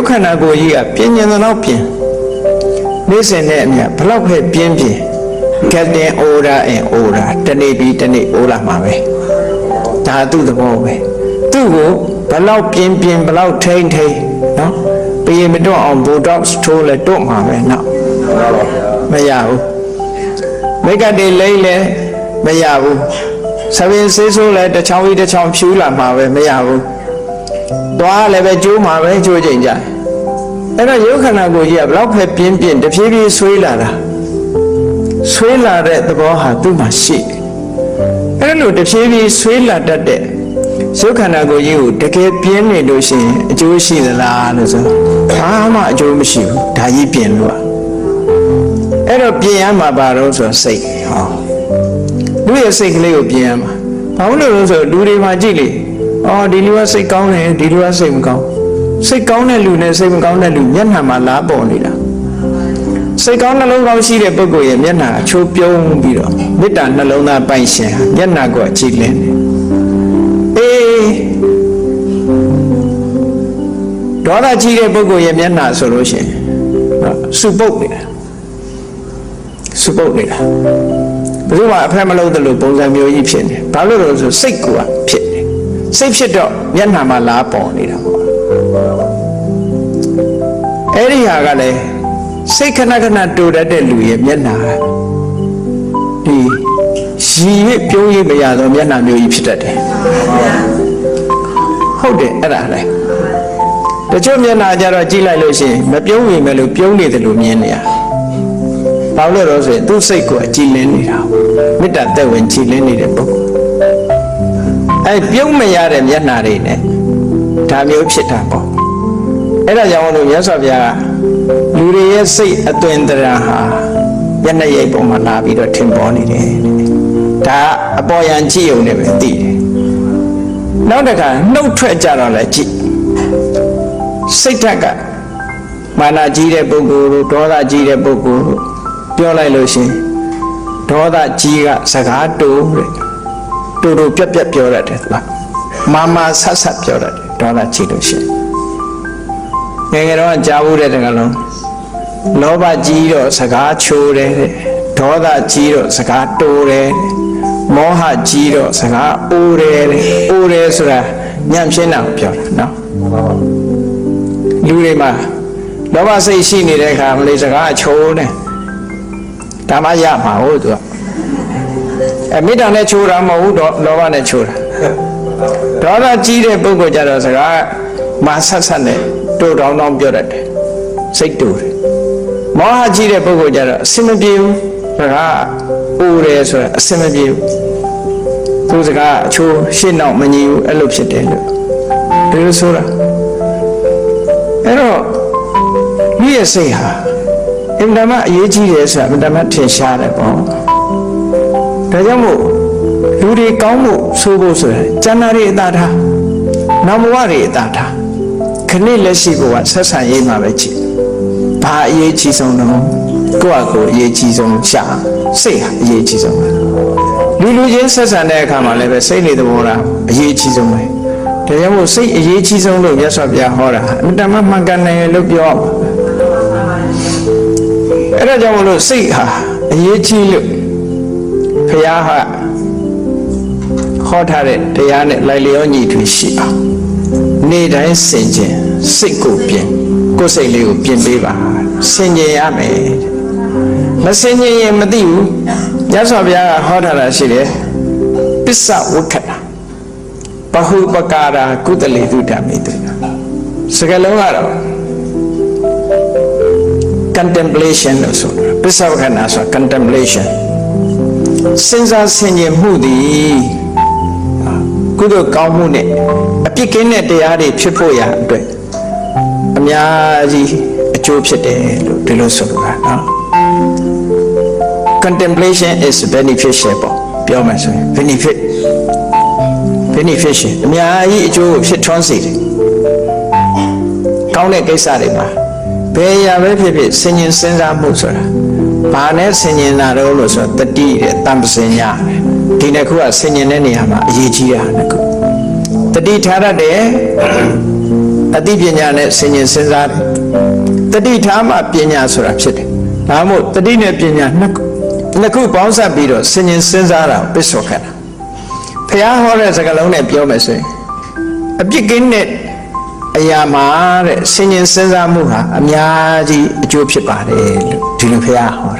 ခန္ဓာကိုယ်ကြီးကပြင်းကျင်တဲ့နောက်ပြင်နေ့စဉ်နဲ့အမြဘလောက်ပဲပြင်းပြင်း getting older and older တနေ့ပြီးတနေ့အိုးလာမှာပဲဒါသူ့သဘောပဲသူ့ကိုဘလောက်ပြင်းပြင်းဘလောက်ထိန်ထိန်နော်ပြီးရင်မတွန့်အောင် botox ထိုးလဲတွန့်မှာပဲနော်မရဘူးမိတ်ကတည်းလိမ့်လဲမရဘူးဆပင်ဆေးဆိုးလဲတစ်ချောင်းပြီးတစ်ချောင်းဖြူလာမှာပဲမရဘူးသွားလည်းပဲကျိုးမှာပဲကျိုးချိန်ကြအဲ့တော့ရုပ်ခန္ဓာကိုယ်ကြီးကဘလောက်ပဲပြင်းပြင်းတဖြည်းဖြည်းဆွေးလာတာဆွေးလာတဲ့သဘောဟာသူ့မှာရှိတယ်အဲ့လိုတဖြည်းဖြည်းဆွေးလာတတ်တဲ့ရုပ်ခန္ဓာကိုယ်ကြီးကိုတကယ်ပြင်းနေလို့ရှိရင်အကျိုးရှိသလားလို့ဆိုဘာမှအကျိုးမရှိဘူးဒါကြီးပြင်းလို့အဲ့တော့ပြင်ရမှာပါတော့ဆိုစိတ်ဟောလူရဲ့စိတ်ကလေးကိုပြင်ရမှာဘာလို့လဲဆိုလူတွေမှာကြည့်လေအော်ဒီလူကစိတ်ကောင်းတယ်ဒီလူကစိတ်မကောင်းစိတ်ကောင်းတဲ့လူနဲ့စိတ်မကောင်းတဲ့လူမျက်နှာမှာလားပေါ်နေတာစိတ်ကောင်းနှလုံးကောင်းရှိတဲ့ပုဂ္ဂိုလ်ရဲ့မျက်နှာအချိုးပြုံးပြီးတော့မေတ္တာနှလုံးသားပိုင်ရှင်ဟာမျက်နှာကိုကြည်လင်းတယ်အေးဒေါသကြီးတဲ့ပုဂ္ဂိုလ်ရဲ့မျက်နှာဆိုလို့ရှိရင်စုပုတ်နေတာစုပုတ်နေတာဘယ်သူမှအဖက်မလုပ်တယ်လို့ပုံစံမျိုးကြီးဖြစ်နေဘာလို့လဲဆိုစိတ်ကဖြစ်နေစိတ်ဖြစ်တော့မျက်နှာမှာလားပေါ်နေတာပေါ့အဲ့ဒီဟာကလည်းစိတ်ခဏခဏတူတတ်တဲ့လူရဲ့မျက်နှာဒီရည်ရပြုံးရမရတော့မျက်နှာမျိုးကြီးဖြစ်တတ်တယ်ဟုတ်တယ်အဲ့ဒါလေတချို့မျက်နှာကြတော့ကြည့်လိုက်လို့ရှိရင်မပြုံးရင်ပဲလို့ပြုံးနေတယ်လို့မြင်နေရဘာလို့လဲဆိုရင်သူ့စိတ်ကိုကြည်လင်းနေတာမေတ္တာသက်ဝင်ကြည်လင်းနေတဲ့ပုဂ္ဂိုလ်အဲ့ပြုံးမရတဲ့မျက်နှာတွေနဲ့ဒါမျိုးဖြစ်တာပေါ့အဲ့ဒါကြောင့်လို့မြတ်စွာဘုရားကလူတွေရဲ့စိတ်အသွင်သဏ္ဍာန်ဟာမျက်နှာရိပ်ပေါ်မှာလာပြီးတော့ထင်ပေါ်နေတယ်ဒါအပေါ်ယံကြည့်ုံနဲ့ပဲသိတယ်နောက်တစ်ခါနှုတ်ထွက်ကြတော့လည်းကြည့်စိတ်ဓာတ်ကမာနကြီးတဲ့ပုဂ္ဂိုလ်တို့ဒေါသကြီးတဲ့ပုဂ္ဂိုလ်တို့ပြောလိုက်လို့ရှိရင်ဒေါသကြီးကစကားတူတဲ့တူပြက်ပြက်ပြောတတ်တယ်လားမာဆတ်ဆတ်ပြောတတ်တယ်ဒေါသကြီးလို့ရှိရင်ငယ်တော့ကြားဘူးတဲ့တကလုံးလောဘကြီးတော့စကားချိုးတယ်ဒေါသကြီးတော့စကားတိုးတယ်မောဟကြီးတော့စကားအိုးတယ်အိုးတယ်ဆိုတာညံ့ဖြစ်တာပြောတာနော်လူတွေမှာလောဘစိတ်ရှိနေတဲ့အခါမလေးစကားချိုးတယ်ဒါမှရမှာဟုတ်သူကမေတ္တာနဲ့ချိုးတာမဟုတ်ဘူးလောဘနဲ့ချိုးတာဒေါသကြီးတဲ့ပုဂ္ဂိုလ်ကြတော့စကားမာဆတ်ဆတ်နဲ့တိုးတောင်းတောင်းပြောတတ်တယ်စိတ်တူတယ်မောဟကြီးတဲ့ပုဂ္ဂိုလ်ကြတော့အစင်မပြေဘူးစကားအိုးတယ်ဆိုတာအစင်မပြေဘူးသူစကားအချိုးရှင်းတော့မညီဘူးအဲ့လိုဖြစ်တယ်လို့ဒီလိုဆိုတာအဲ့တော့လူရဲ့စိတ်ဟာအင်တာမအရေးကြီးတယ်ဆိုတာအင်တာမထင်ရှားတယ်ပေါ့ဒါကြောင့်မို့လူတွေကောင်းမှုဆိုဖို့ဆိုရင်ကျန်တာတွေအသာထားနောက်ဘဝတွေအသာထားခဏလက်ရှိဘဝဆက်ဆံရေးမှာပဲကြည့်ဘာအရေးကြီးဆုံးတော့ကိုယ့်အကိုအရေးကြီးဆုံးရှာစိတ်ဟာအရေးကြီးဆုံးပဲလူချင်းဆက်ဆံတဲ့အခါမှာလည်းပဲစိတ်နေသဘောထားအရေးကြီးဆုံးပဲဒါကြောင့်မို့စိတ်အရေးကြီးဆုံးလို့မြတ်စွာဘုရားဟောတာအင်တာမမှန်ကန်တယ်လို့ပြောအဲ့ဒါကြောင့်မလို့စိတ်ဟာအရေးကြီးလို့ဘုရားဟာဟောထားတဲ့တရားနဲ့လိုက်လျောညီထွေရှိအောင်နေ့တိုင်းဆင်ခြင်စိတ်ကိုပြင်ကိုယ်စိတ်လေးကိုပြင်ပေးပါဆင်ခြင်ရမယ်မဆင်ခြင်ရင်မသိဘူးမြတ်စွာဘုရားကဟောထားတာရှိတယ်ပစ္စဝုခတာဘဟုပကာရာကုသလေတုဓမ္မေတုစကားလုံးကတော့ contemplation လို့ဆိုတာပစ္စဝုခနာဆို contemplation စဉ်းစားဆင်ခြင်မှုသည်ကုသိုလ်ကောင်းမှုနဲ့အပြစ်ကင်းတဲ့တရားတွေဖြစ်ဖို့ရအတွက်အများကြီးအကျိုးဖြစ်တယ်လို့ဒီလိုဆိုလိုတာနော် contemplation is beneficial ပေါ့ပြောမယ်ဆိုရင် beneficial အများကြီးအကျိုးဖြစ်ထွန်းစေတယ်ကောင်းတဲ့ကိစ္စတွေမှာဘယ်ရာပဲဖြစ်ဖြစ်ဆင်ញင်စဉ်းစားမှုဆိုတာဘာနဲ့ဆင်ញင်တာတော့လို့ဆိုတော့တတိတဲ့တမ္ပစင်ညာဒီနှစ်ခုကဆင်ញင်တဲ့နေရာမှာအရေးကြီးတာနှစ်ခုတတိထားရတယ် အသိပညာနဲ့ဆင်ញင်စဉ်းစားတယ်တတိထားမှပညာဆိုတာဖြစ်တယ်ဒါမှမဟုတ်တတိနဲ့ပညာနှစ်ခုပေါင်းစပ်ပြီးတော့ဆင်ញင်စဉ်းစားတာပစ္စောခဏဘုရားဟောတဲ့စကားလုံးနဲ့ပြောမယ်ဆိုရင်အပြစ်ကင်းတဲ့အရာမှာတဲ့ဆင်ញင်စဉ်းစားမှုဟာအများကြီးအကျိုးဖြစ်ပါတယ်လို့ဒီလိုဘုရားဟောတာ